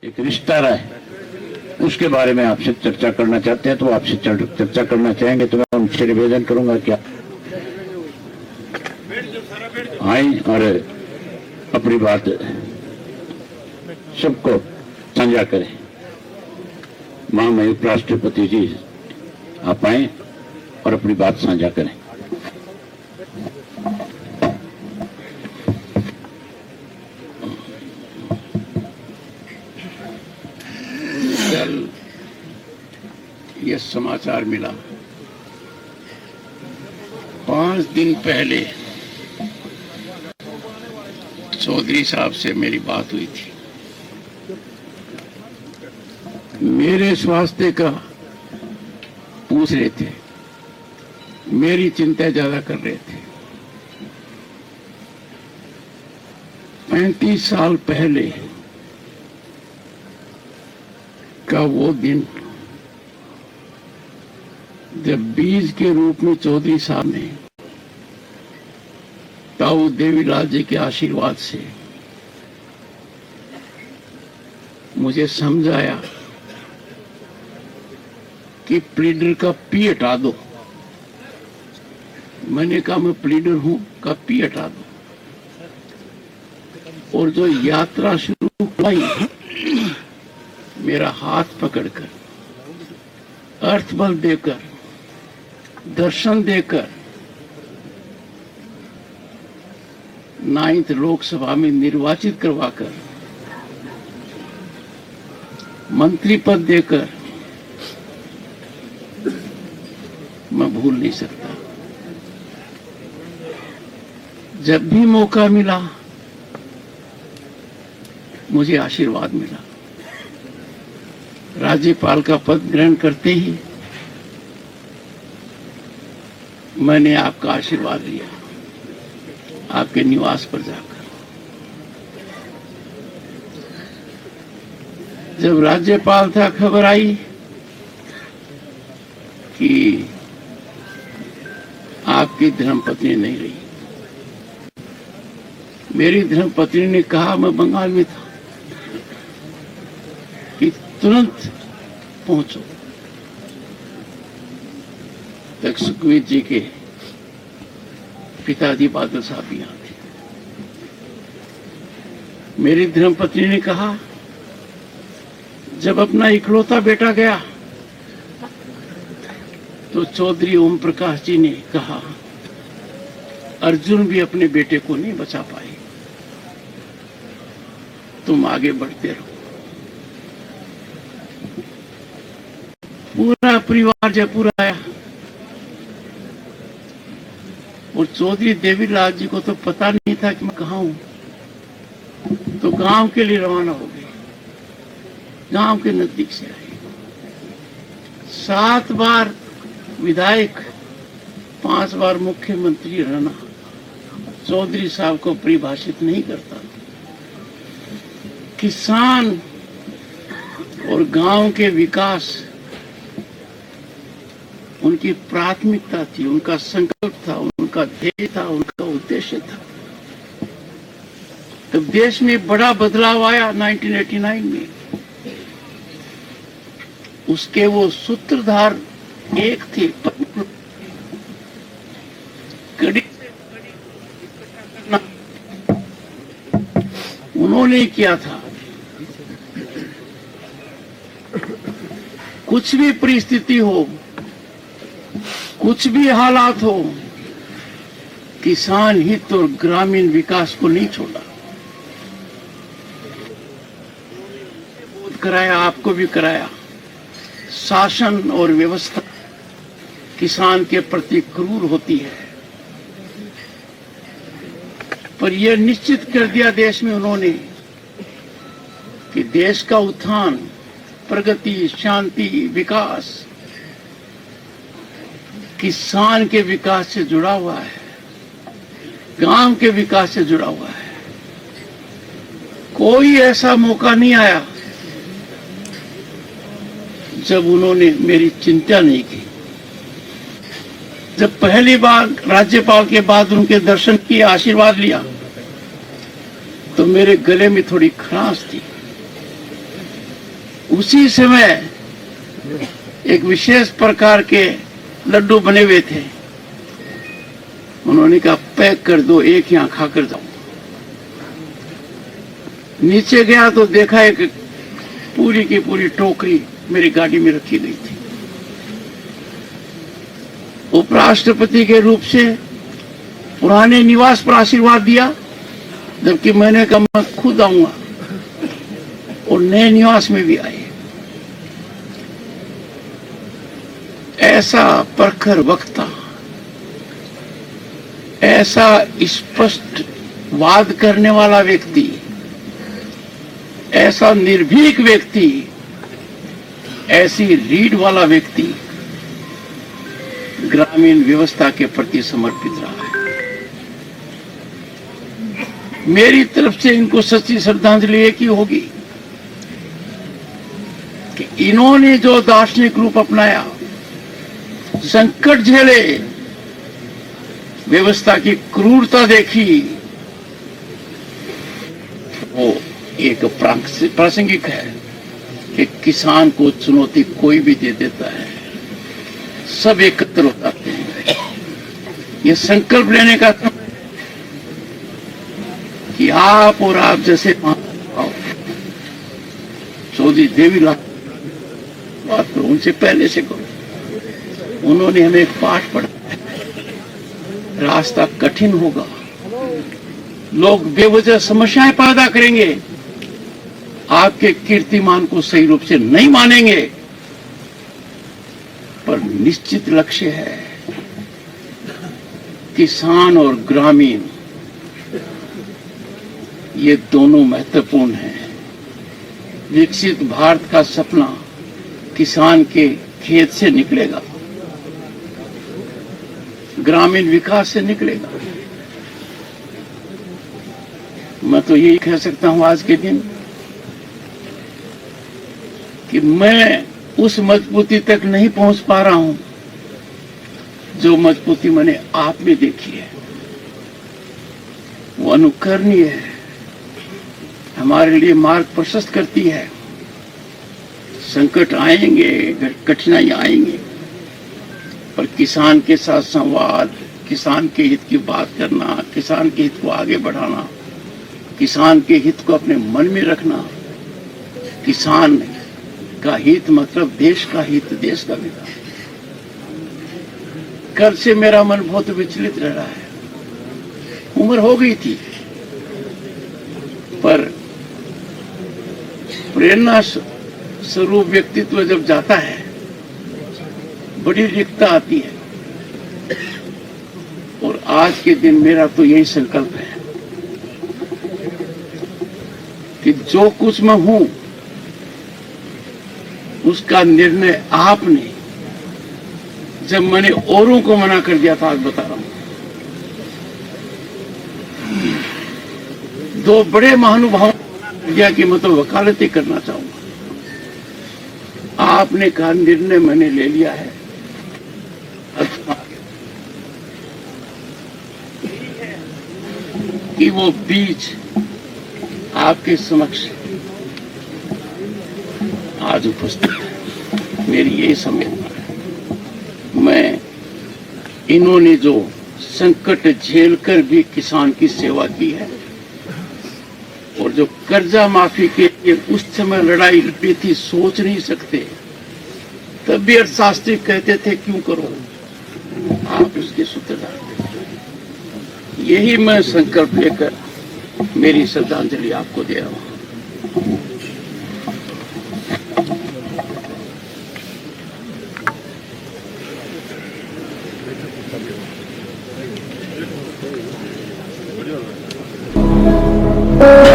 एक रिश्ता रहा है, उसके बारे में आपसे चर्चा करना चाहते हैं तो आपसे चर्चा करना चाहेंगे तो मैं उनसे निवेदन करूंगा क्या आए और अपनी बात सबको साझा करें। महामहिम राष्ट्रपति जी आप आए और अपनी बात साझा करें। कल यह समाचार मिला, 5 दिन पहले चौधरी साहब से मेरी बात हुई थी। मेरे स्वास्थ्य का पूछ रहे थे, मेरी चिंता ज्यादा कर रहे थे। 35 साल पहले का वो दिन जब बीज के रूप में चौधरी साहब ने ताऊ देवीलाल जी के आशीर्वाद से मुझे समझाया कि प्लीडर का पी हटा दो। मैंने कहा मैं प्लीडर हूं, का पी हटा दो। और जो यात्रा शुरू हुई, मेरा हाथ पकड़कर, अर्थ बल देकर, दर्शन देकर 9th लोकसभा में निर्वाचित करवाकर, मंत्री पद देकर मैं भूल नहीं सकता। जब भी मौका मिला मुझे आशीर्वाद मिला। राज्यपाल का पद ग्रहण करते ही मैंने आपका आशीर्वाद लिया आपके निवास पर जाकर। जब राज्यपाल था, खबर आई कि आपकी धर्मपत्नी नहीं रही। मेरी धर्मपत्नी ने कहा, मैं बंगाल में था, कि तुरंत पहुंचो। तक सुखवीर जी के पिताजी बादल साहब यहां थे। मेरी धर्मपत्नी ने कहा, जब अपना इकलौता बेटा गया तो चौधरी ओम प्रकाश जी ने कहा, अर्जुन भी अपने बेटे को नहीं बचा पाए, तुम आगे बढ़ते रहो। पूरा परिवार जयपुर आया और चौधरी देवीलाल जी को तो पता नहीं था कि मैं कहाँ हूं, तो गांव के लिए रवाना हो गए। गांव के नजदीक से आए। 7 बार विधायक, 5 बार मुख्यमंत्री रहना चौधरी साहब को परिभाषित नहीं करता। किसान और गांव के विकास उनकी प्राथमिकता थी, उनका संकल्प था, उनका ध्येय था, उनका उद्देश्य था। तब देश में बड़ा बदलाव आया 1989 में। उसके वो सूत्रधार एक थे, उन्होंने किया था। कुछ भी परिस्थिति हो, कुछ भी हालात हो, किसान हित और ग्रामीण विकास को नहीं छोड़ा। कराया, आपको भी कराया। शासन और व्यवस्था किसान के प्रति क्रूर होती है, पर यह निश्चित कर दिया देश में उन्होंने कि देश का उत्थान, प्रगति, शांति, विकास किसान के विकास से जुड़ा हुआ है, गांव के विकास से जुड़ा हुआ है। कोई ऐसा मौका नहीं आया जब उन्होंने मेरी चिंता नहीं की। जब पहली बार राज्यपाल के बाद उनके दर्शन किए, आशीर्वाद लिया, तो मेरे गले में थोड़ी खराश थी। उसी समय एक विशेष प्रकार के लड्डू बने हुए थे। उन्होंने कहा पैक कर दो, एक यहां खाकर जाओ। नीचे गया तो देखा एक पूरी की पूरी टोकरी मेरी गाड़ी में रखी गई थी। उपराष्ट्रपति के रूप से पुराने निवास पर आशीर्वाद दिया, जबकि मैंने कहा मैं खुद आऊंगा, और नए निवास में भी आए। ऐसा प्रखर वक्ता, ऐसा स्पष्ट वाद करने वाला व्यक्ति, ऐसा निर्भीक व्यक्ति, ऐसी रीढ़ वाला व्यक्ति ग्रामीण व्यवस्था के प्रति समर्पित रहा है। मेरी तरफ से इनको सच्ची श्रद्धांजलि एक ही होगी कि इन्होंने जो दार्शनिक रूप अपनाया, संकट झेले, व्यवस्था की क्रूरता देखी, वो एक प्रासंगिक है कि किसान को चुनौती कोई भी दे देता है, सब एकत्र हो जाते हैं। ये संकल्प लेने का कि आप और आप जैसे चौधरी देवीलाल बात करो, उनसे पहले से करो। उन्होंने हमें एक पाठ पढ़ाया, रास्ता कठिन होगा, लोग बेवजह समस्याएं पैदा करेंगे, आपके कीर्तिमान को सही रूप से नहीं मानेंगे, पर निश्चित लक्ष्य है किसान और ग्रामीण, ये दोनों महत्वपूर्ण हैं। विकसित भारत का सपना किसान के खेत से निकलेगा, ग्रामीण विकास से निकलेगा। मैं तो यही कह सकता हूं आज के दिन कि मैं उस मजबूती तक नहीं पहुंच पा रहा हूं जो मजबूती मैंने आप में देखी है। वो अनुकरणीय है, हमारे लिए मार्ग प्रशस्त करती है। संकट आएंगे, कठिनाई आएंगे, पर किसान के साथ संवाद, किसान के हित की बात करना, किसान के हित को आगे बढ़ाना, किसान के हित को अपने मन में रखना, किसान का हित मतलब देश का हित, देश का विकास। कल से मेरा मन बहुत विचलित रह रहा है। उम्र हो गई थी, पर प्रेरणा स्वरूप व्यक्तित्व जब जाता है, बड़ी रिक्तता आती है। और आज के दिन मेरा तो यही संकल्प है कि जो कुछ मैं हूं, उसका निर्णय आपने, जब मैंने औरों को मना कर दिया था, आज बता रहा हूं। दो बड़े महानुभावों ने दिया कि मैं तो वकालती करना चाहूंगा। आपने कहा निर्णय मैंने ले लिया है, कि वो बीज आपके समक्ष आज उपस्थित है। मेरी यही संवेदना है। मैं इन्होंने जो संकट झेलकर भी किसान की सेवा की है, और जो कर्जा माफी के लिए उस समय लड़ाई लड़ी थी, सोच नहीं सकते। तब भी अर्थशास्त्री कहते थे क्यों करो, आप उसके सूत्रधार थे। यही मैं संकल्प लेकर मेरी श्रद्धांजलि आपको दे रहा हूं। Thank you.